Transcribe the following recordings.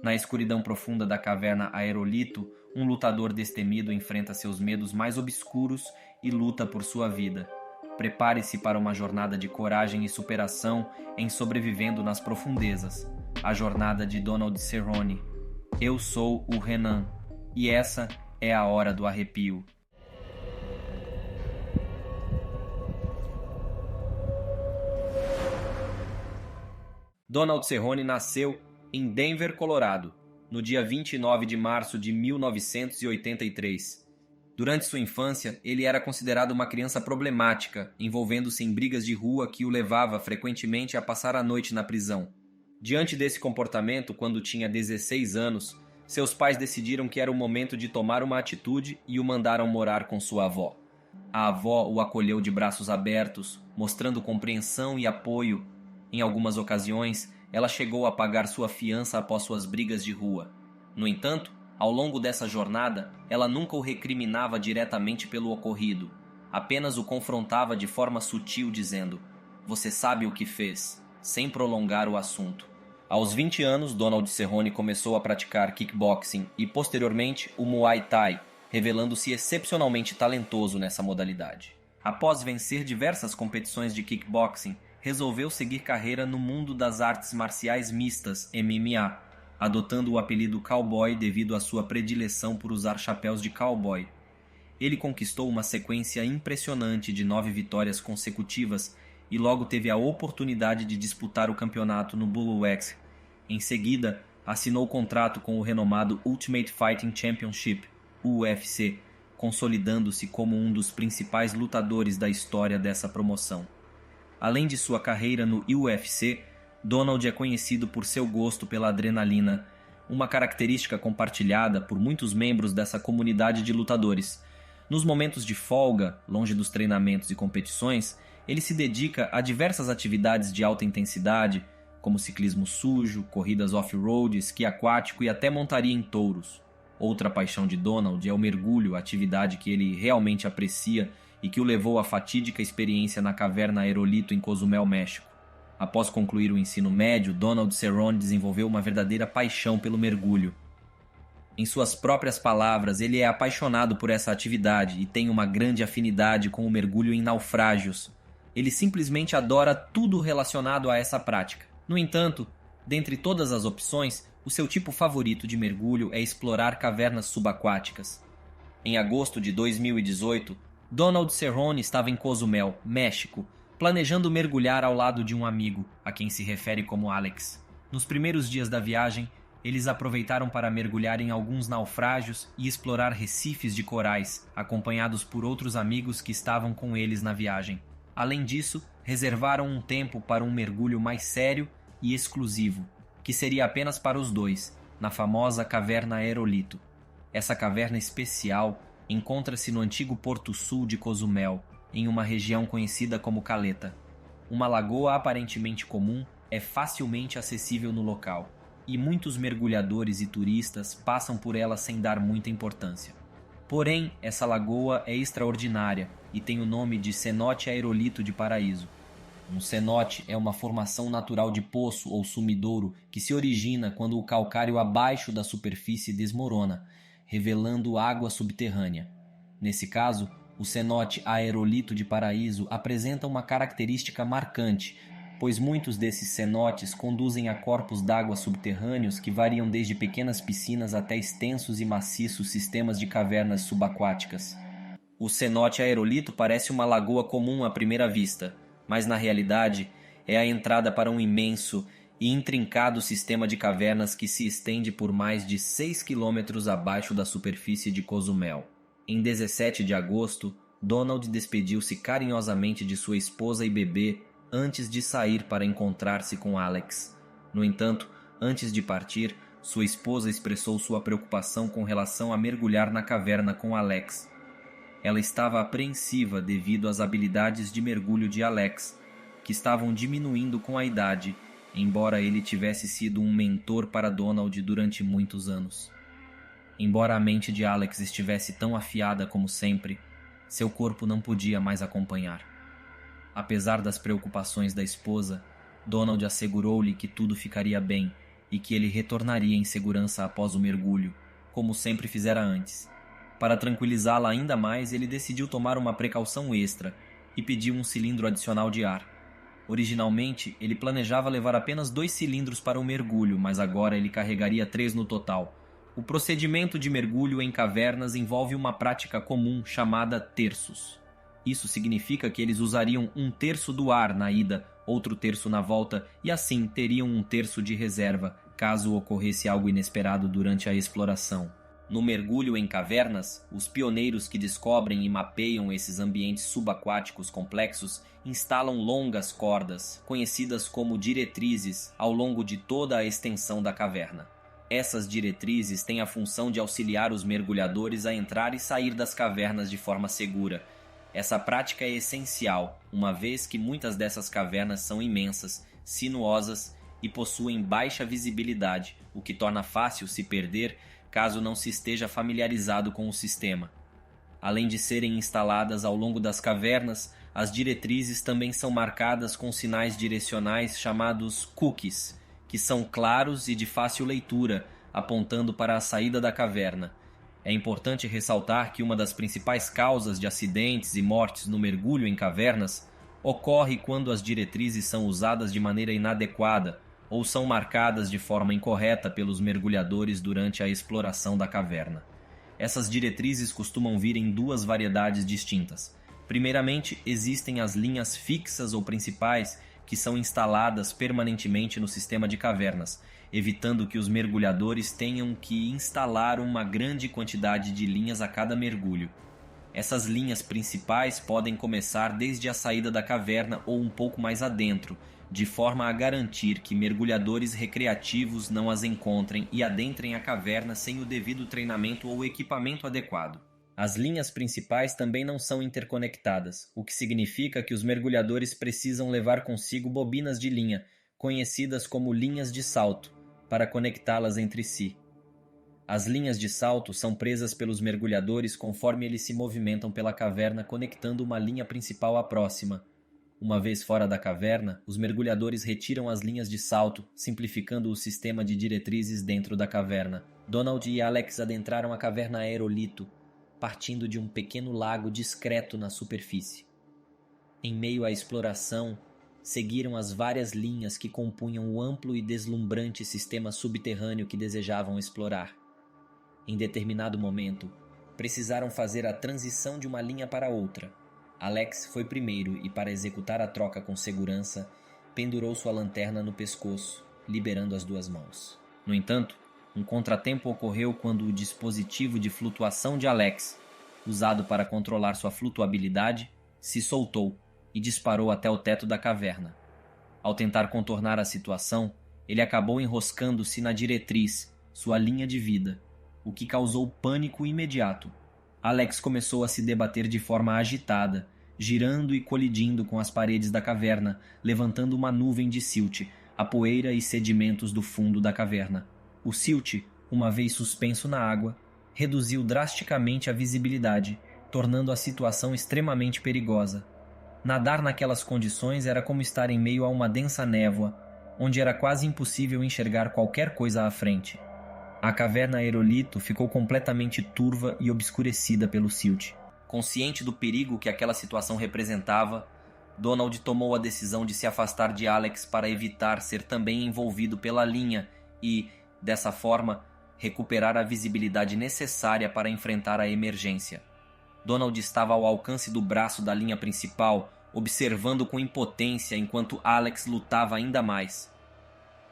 Na escuridão profunda da caverna Aerolito, um lutador destemido enfrenta seus medos mais obscuros e luta por sua vida. Prepare-se para uma jornada de coragem e superação em Sobrevivendo nas Profundezas. A jornada de Donald Cerrone. Eu sou o Renan, e essa é a hora do arrepio. Donald Cerrone nasceu em Denver, Colorado, no dia 29 de março de 1983. Durante sua infância, ele era considerado uma criança problemática, envolvendo-se em brigas de rua que o levava frequentemente a passar a noite na prisão. Diante desse comportamento, quando tinha 16 anos, seus pais decidiram que era o momento de tomar uma atitude e o mandaram morar com sua avó. A avó o acolheu de braços abertos, mostrando compreensão e apoio. Em algumas ocasiões, ela chegou a pagar sua fiança após suas brigas de rua. No entanto, ao longo dessa jornada, ela nunca o recriminava diretamente pelo ocorrido. Apenas o confrontava de forma sutil, dizendo: "Você sabe o que fez", sem prolongar o assunto. Aos 20 anos, Donald Cerrone começou a praticar kickboxing e, posteriormente, o Muay Thai, revelando-se excepcionalmente talentoso nessa modalidade. Após vencer diversas competições de kickboxing, resolveu seguir carreira no mundo das artes marciais mistas, MMA, adotando o apelido Cowboy devido à sua predileção por usar chapéus de cowboy. Ele conquistou uma sequência impressionante de 9 vitórias consecutivas e logo teve a oportunidade de disputar o campeonato no Bullwax. Em seguida, assinou contrato com o renomado Ultimate Fighting Championship, UFC, consolidando-se como um dos principais lutadores da história dessa promoção. Além de sua carreira no UFC, Donald é conhecido por seu gosto pela adrenalina, uma característica compartilhada por muitos membros dessa comunidade de lutadores. Nos momentos de folga, longe dos treinamentos e competições, ele se dedica a diversas atividades de alta intensidade, como ciclismo sujo, corridas off-road, esqui aquático e até montaria em touros. Outra paixão de Donald é o mergulho, atividade que ele realmente aprecia e que o levou à fatídica experiência na caverna Aerolito em Cozumel, México. Após concluir o ensino médio, Donald Cerrone desenvolveu uma verdadeira paixão pelo mergulho. Em suas próprias palavras, ele é apaixonado por essa atividade e tem uma grande afinidade com o mergulho em naufrágios. Ele simplesmente adora tudo relacionado a essa prática. No entanto, dentre todas as opções, o seu tipo favorito de mergulho é explorar cavernas subaquáticas. Em agosto de 2018, Donald Cerrone estava em Cozumel, México, planejando mergulhar ao lado de um amigo, a quem se refere como Alex. Nos primeiros dias da viagem, eles aproveitaram para mergulhar em alguns naufrágios e explorar recifes de corais, acompanhados por outros amigos que estavam com eles na viagem. Além disso, reservaram um tempo para um mergulho mais sério e exclusivo, que seria apenas para os dois, na famosa caverna Aerolito. Essa caverna especial encontra-se no antigo Porto Sul de Cozumel, em uma região conhecida como Caleta. Uma lagoa aparentemente comum é facilmente acessível no local, e muitos mergulhadores e turistas passam por ela sem dar muita importância. Porém, essa lagoa é extraordinária e tem o nome de Cenote Aerolito de Paraíso. Um cenote é uma formação natural de poço ou sumidouro que se origina quando o calcário abaixo da superfície desmorona, revelando água subterrânea. Nesse caso, o cenote Aerolito de Paraíso apresenta uma característica marcante, pois muitos desses cenotes conduzem a corpos d'água subterrâneos que variam desde pequenas piscinas até extensos e maciços sistemas de cavernas subaquáticas. O cenote Aerolito parece uma lagoa comum à primeira vista, mas na realidade é a entrada para um imenso e intrincado sistema de cavernas que se estende por mais de 6 quilômetros abaixo da superfície de Cozumel. Em 17 de agosto, Donald despediu-se carinhosamente de sua esposa e bebê antes de sair para encontrar-se com Alex. No entanto, antes de partir, sua esposa expressou sua preocupação com relação a mergulhar na caverna com Alex. Ela estava apreensiva devido às habilidades de mergulho de Alex, que estavam diminuindo com a idade, embora ele tivesse sido um mentor para Donald durante muitos anos. Embora a mente de Alex estivesse tão afiada como sempre, seu corpo não podia mais acompanhar. Apesar das preocupações da esposa, Donald assegurou-lhe que tudo ficaria bem e que ele retornaria em segurança após o mergulho, como sempre fizera antes. Para tranquilizá-la ainda mais, ele decidiu tomar uma precaução extra e pediu um cilindro adicional de ar. Originalmente, ele planejava levar apenas 2 cilindros para o mergulho, mas agora ele carregaria 3 no total. O procedimento de mergulho em cavernas envolve uma prática comum chamada terços. Isso significa que eles usariam 1/3 do ar na ida, outro terço na volta, e assim teriam 1/3 de reserva, caso ocorresse algo inesperado durante a exploração. No mergulho em cavernas, os pioneiros que descobrem e mapeiam esses ambientes subaquáticos complexos instalam longas cordas, conhecidas como diretrizes, ao longo de toda a extensão da caverna. Essas diretrizes têm a função de auxiliar os mergulhadores a entrar e sair das cavernas de forma segura. Essa prática é essencial, uma vez que muitas dessas cavernas são imensas, sinuosas e possuem baixa visibilidade, o que torna fácil se perder caso não se esteja familiarizado com o sistema. Além de serem instaladas ao longo das cavernas, as diretrizes também são marcadas com sinais direcionais chamados cookies, que são claros e de fácil leitura, apontando para a saída da caverna. É importante ressaltar que uma das principais causas de acidentes e mortes no mergulho em cavernas ocorre quando as diretrizes são usadas de maneira inadequada ou são marcadas de forma incorreta pelos mergulhadores durante a exploração da caverna. Essas diretrizes costumam vir em 2 variedades distintas. Primeiramente, existem as linhas fixas ou principais que são instaladas permanentemente no sistema de cavernas, evitando que os mergulhadores tenham que instalar uma grande quantidade de linhas a cada mergulho. Essas linhas principais podem começar desde a saída da caverna ou um pouco mais adentro, de forma a garantir que mergulhadores recreativos não as encontrem e adentrem a caverna sem o devido treinamento ou equipamento adequado. As linhas principais também não são interconectadas, o que significa que os mergulhadores precisam levar consigo bobinas de linha, conhecidas como linhas de salto, para conectá-las entre si. As linhas de salto são presas pelos mergulhadores conforme eles se movimentam pela caverna, conectando uma linha principal à próxima. Uma vez fora da caverna, os mergulhadores retiram as linhas de salto, simplificando o sistema de diretrizes dentro da caverna. Donald e Alex adentraram a caverna Aerolito, partindo de um pequeno lago discreto na superfície. Em meio à exploração, seguiram as várias linhas que compunham o amplo e deslumbrante sistema subterrâneo que desejavam explorar. Em determinado momento, precisaram fazer a transição de uma linha para outra. Alex foi primeiro e, para executar a troca com segurança, pendurou sua lanterna no pescoço, liberando as 2 mãos. No entanto, um contratempo ocorreu quando o dispositivo de flutuação de Alex, usado para controlar sua flutuabilidade, se soltou e disparou até o teto da caverna. Ao tentar contornar a situação, ele acabou enroscando-se na diretriz, sua linha de vida, o que causou pânico imediato. Alex começou a se debater de forma agitada, girando e colidindo com as paredes da caverna, levantando uma nuvem de silt, a poeira e sedimentos do fundo da caverna. O silt, uma vez suspenso na água, reduziu drasticamente a visibilidade, tornando a situação extremamente perigosa. Nadar naquelas condições era como estar em meio a uma densa névoa, onde era quase impossível enxergar qualquer coisa à frente. A caverna Aerolito ficou completamente turva e obscurecida pelo silt. Consciente do perigo que aquela situação representava, Donald tomou a decisão de se afastar de Alex para evitar ser também envolvido pela linha e, dessa forma, recuperar a visibilidade necessária para enfrentar a emergência. Donald estava ao alcance do braço da linha principal, observando com impotência enquanto Alex lutava ainda mais.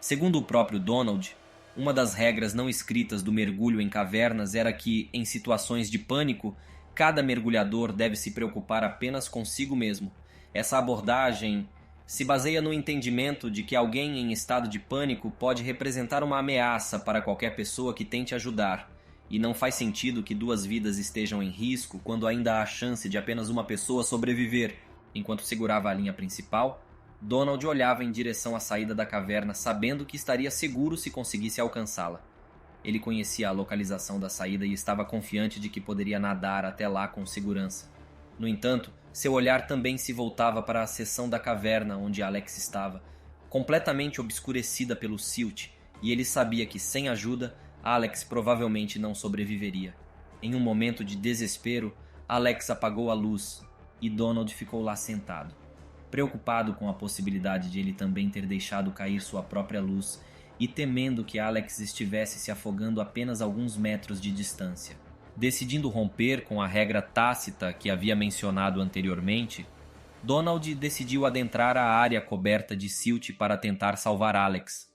Segundo o próprio Donald, uma das regras não escritas do mergulho em cavernas era que, em situações de pânico, cada mergulhador deve se preocupar apenas consigo mesmo. Essa abordagem se baseia no entendimento de que alguém em estado de pânico pode representar uma ameaça para qualquer pessoa que tente ajudar, e não faz sentido que 2 vidas estejam em risco quando ainda há a chance de apenas uma pessoa sobreviver. Enquanto segurava a linha principal, Donald olhava em direção à saída da caverna, sabendo que estaria seguro se conseguisse alcançá-la. Ele conhecia a localização da saída e estava confiante de que poderia nadar até lá com segurança. No entanto, seu olhar também se voltava para a seção da caverna onde Alex estava, completamente obscurecida pelo silt e ele sabia que sem ajuda, Alex provavelmente não sobreviveria. Em um momento de desespero, Alex apagou a luz e Donald ficou lá sentado, preocupado com a possibilidade de ele também ter deixado cair sua própria luz e temendo que Alex estivesse se afogando a apenas alguns metros de distância. Decidindo romper com a regra tácita que havia mencionado anteriormente, Donald decidiu adentrar a área coberta de silt para tentar salvar Alex.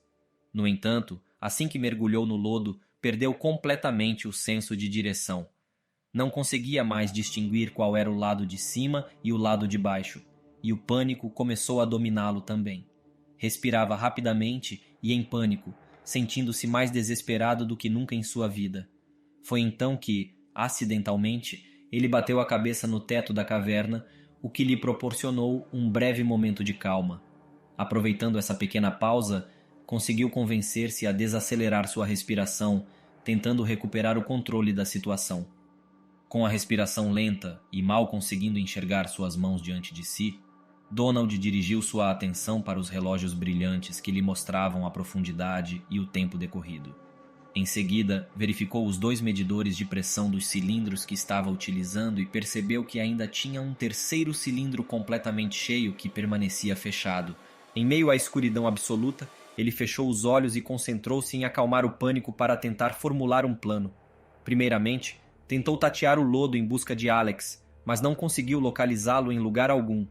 No entanto, assim que mergulhou no lodo, perdeu completamente o senso de direção. Não conseguia mais distinguir qual era o lado de cima e o lado de baixo, e o pânico começou a dominá-lo também. Respirava rapidamente e em pânico, sentindo-se mais desesperado do que nunca em sua vida. Foi então que, acidentalmente, ele bateu a cabeça no teto da caverna, o que lhe proporcionou um breve momento de calma. Aproveitando essa pequena pausa, conseguiu convencer-se a desacelerar sua respiração, tentando recuperar o controle da situação. Com a respiração lenta e mal conseguindo enxergar suas mãos diante de si, Donald dirigiu sua atenção para os relógios brilhantes que lhe mostravam a profundidade e o tempo decorrido. Em seguida, verificou os 2 medidores de pressão dos cilindros que estava utilizando e percebeu que ainda tinha um terceiro cilindro completamente cheio que permanecia fechado. Em meio à escuridão absoluta, ele fechou os olhos e concentrou-se em acalmar o pânico para tentar formular um plano. Primeiramente, tentou tatear o lodo em busca de Alex, mas não conseguiu localizá-lo em lugar algum.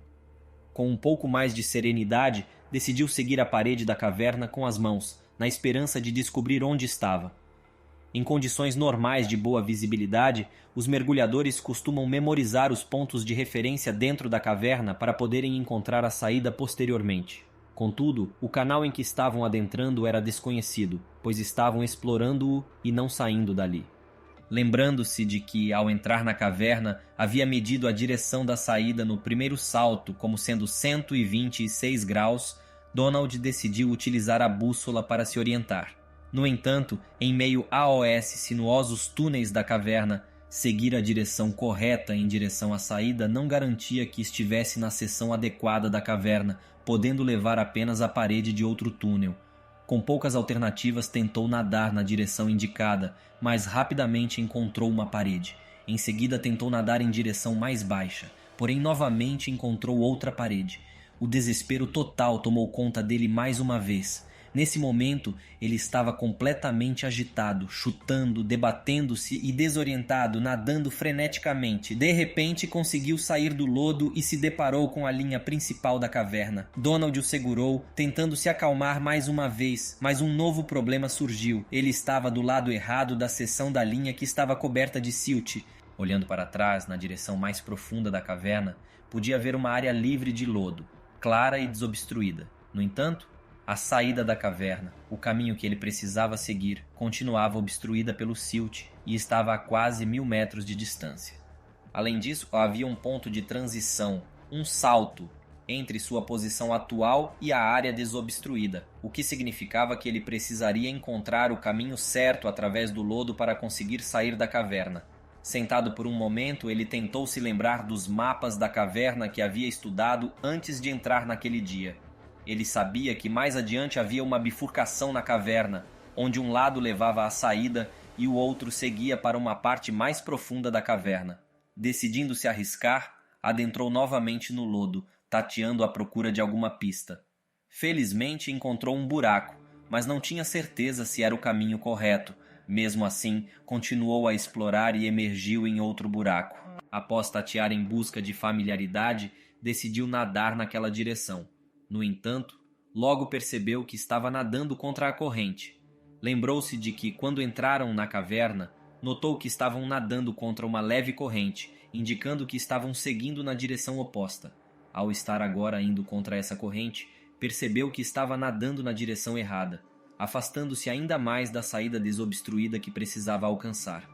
Com um pouco mais de serenidade, decidiu seguir a parede da caverna com as mãos, na esperança de descobrir onde estava. Em condições normais de boa visibilidade, os mergulhadores costumam memorizar os pontos de referência dentro da caverna para poderem encontrar a saída posteriormente. Contudo, o canal em que estavam adentrando era desconhecido, pois estavam explorando-o e não saindo dali. Lembrando-se de que, ao entrar na caverna, havia medido a direção da saída no primeiro salto como sendo 126 graus, Donald decidiu utilizar a bússola para se orientar. No entanto, em meio aos sinuosos túneis da caverna, seguir a direção correta em direção à saída não garantia que estivesse na seção adequada da caverna, podendo levar apenas à parede de outro túnel. Com poucas alternativas, tentou nadar na direção indicada, mas rapidamente encontrou uma parede. Em seguida, tentou nadar em direção mais baixa, porém novamente encontrou outra parede. O desespero total tomou conta dele mais uma vez. Nesse momento, ele estava completamente agitado, chutando, debatendo-se e desorientado, nadando freneticamente. De repente, conseguiu sair do lodo e se deparou com a linha principal da caverna. Donald o segurou, tentando se acalmar mais uma vez, mas um novo problema surgiu. Ele estava do lado errado da seção da linha que estava coberta de silt. Olhando para trás, na direção mais profunda da caverna, podia ver uma área livre de lodo, clara e desobstruída. No entanto, a saída da caverna, o caminho que ele precisava seguir, continuava obstruída pelo silt e estava a quase 1000 metros de distância. Além disso, havia um ponto de transição, um salto, entre sua posição atual e a área desobstruída, o que significava que ele precisaria encontrar o caminho certo através do lodo para conseguir sair da caverna. Sentado por um momento, ele tentou se lembrar dos mapas da caverna que havia estudado antes de entrar naquele dia. Ele sabia que mais adiante havia uma bifurcação na caverna, onde um lado levava à saída e o outro seguia para uma parte mais profunda da caverna. Decidindo se arriscar, adentrou novamente no lodo, tateando à procura de alguma pista. Felizmente encontrou um buraco, mas não tinha certeza se era o caminho correto. Mesmo assim, continuou a explorar e emergiu em outro buraco. Após tatear em busca de familiaridade, decidiu nadar naquela direção. No entanto, logo percebeu que estava nadando contra a corrente. Lembrou-se de que, quando entraram na caverna, notou que estavam nadando contra uma leve corrente, indicando que estavam seguindo na direção oposta. Ao estar agora indo contra essa corrente, percebeu que estava nadando na direção errada, afastando-se ainda mais da saída desobstruída que precisava alcançar.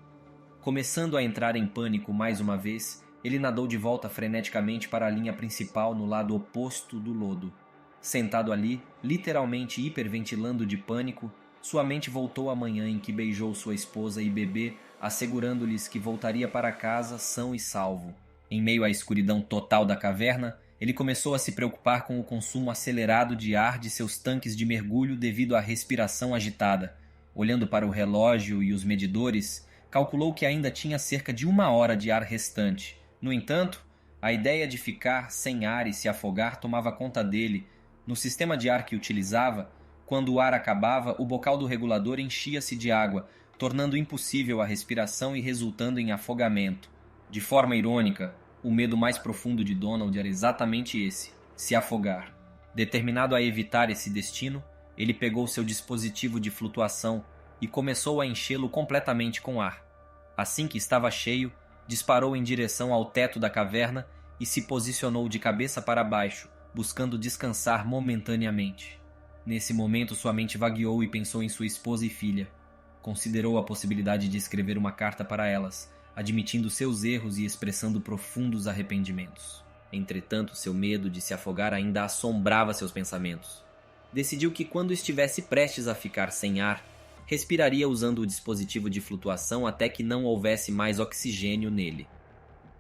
Começando a entrar em pânico mais uma vez, ele nadou de volta freneticamente para a linha principal no lado oposto do lodo. Sentado ali, literalmente hiperventilando de pânico, sua mente voltou à manhã em que beijou sua esposa e bebê, assegurando-lhes que voltaria para casa são e salvo. Em meio à escuridão total da caverna, Ele começou a se preocupar com o consumo acelerado de ar de seus tanques de mergulho devido à respiração agitada. Olhando para o relógio e os medidores, calculou que ainda tinha cerca de 1 hora de ar restante. No entanto, a ideia de ficar sem ar e se afogar tomava conta dele. No sistema de ar que utilizava, quando o ar acabava, o bocal do regulador enchia-se de água, tornando impossível a respiração e resultando em afogamento. De forma irônica, o medo mais profundo de Donald era exatamente esse: se afogar. Determinado a evitar esse destino, ele pegou seu dispositivo de flutuação e começou a enchê-lo completamente com ar. Assim que estava cheio, disparou em direção ao teto da caverna e se posicionou de cabeça para baixo, buscando descansar momentaneamente. Nesse momento, sua mente vagueou e pensou em sua esposa e filha. Considerou a possibilidade de escrever uma carta para elas, admitindo seus erros e expressando profundos arrependimentos. Entretanto, seu medo de se afogar ainda assombrava seus pensamentos. Decidiu que quando estivesse prestes a ficar sem ar, respiraria usando o dispositivo de flutuação até que não houvesse mais oxigênio nele.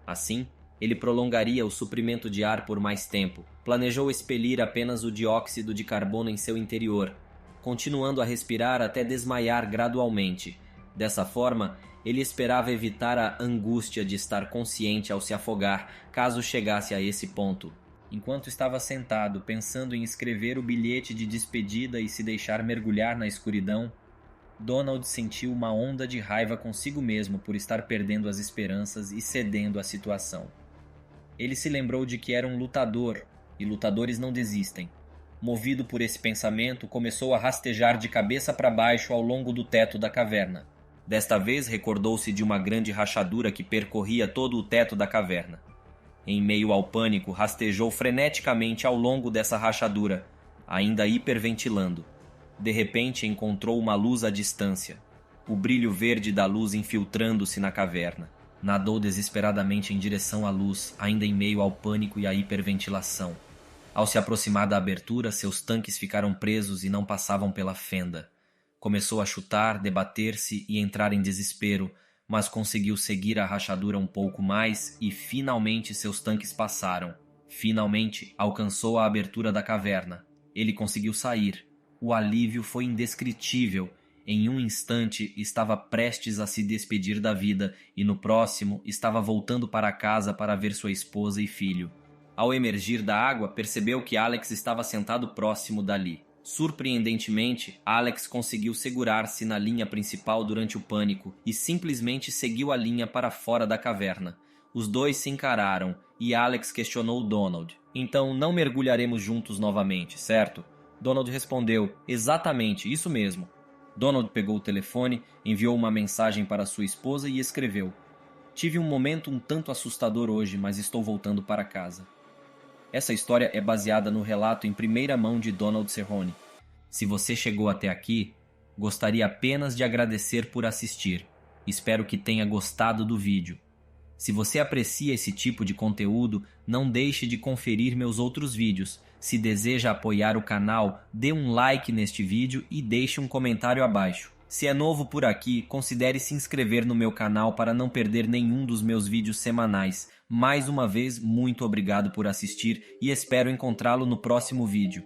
Assim, ele prolongaria o suprimento de ar por mais tempo. Planejou expelir apenas o dióxido de carbono em seu interior, continuando a respirar até desmaiar gradualmente. Dessa forma, ele esperava evitar a angústia de estar consciente ao se afogar, caso chegasse a esse ponto. Enquanto estava sentado, pensando em escrever o bilhete de despedida e se deixar mergulhar na escuridão, Donald sentiu uma onda de raiva consigo mesmo por estar perdendo as esperanças e cedendo à situação. Ele se lembrou de que era um lutador, e lutadores não desistem. Movido por esse pensamento, começou a rastejar de cabeça para baixo ao longo do teto da caverna. Desta vez, recordou-se de uma grande rachadura que percorria todo o teto da caverna. Em meio ao pânico, rastejou freneticamente ao longo dessa rachadura, ainda hiperventilando. De repente, encontrou uma luz à distância, o brilho verde da luz infiltrando-se na caverna. Nadou desesperadamente em direção à luz, ainda em meio ao pânico e à hiperventilação. Ao se aproximar da abertura, seus tanques ficaram presos e não passavam pela fenda. Começou a chutar, debater-se e entrar em desespero, mas conseguiu seguir a rachadura um pouco mais e finalmente seus tanques passaram. Finalmente alcançou a abertura da caverna. Ele conseguiu sair. O alívio foi indescritível. Em um instante estava prestes a se despedir da vida e no próximo estava voltando para casa para ver sua esposa e filho. Ao emergir da água, percebeu que Alex estava sentado próximo dali. Surpreendentemente, Alex conseguiu segurar-se na linha principal durante o pânico e simplesmente seguiu a linha para fora da caverna. Os dois se encararam e Alex questionou Donald. "Então não mergulharemos juntos novamente, certo?" Donald respondeu: "Exatamente, isso mesmo." Donald pegou o telefone, enviou uma mensagem para sua esposa e escreveu: "Tive um momento um tanto assustador hoje, mas estou voltando para casa." Essa história é baseada no relato em primeira mão de Donald Cerrone. Se você chegou até aqui, gostaria apenas de agradecer por assistir. Espero que tenha gostado do vídeo. Se você aprecia esse tipo de conteúdo, não deixe de conferir meus outros vídeos. Se deseja apoiar o canal, dê um like neste vídeo e deixe um comentário abaixo. Se é novo por aqui, considere se inscrever no meu canal para não perder nenhum dos meus vídeos semanais. Mais uma vez, muito obrigado por assistir e espero encontrá-lo no próximo vídeo.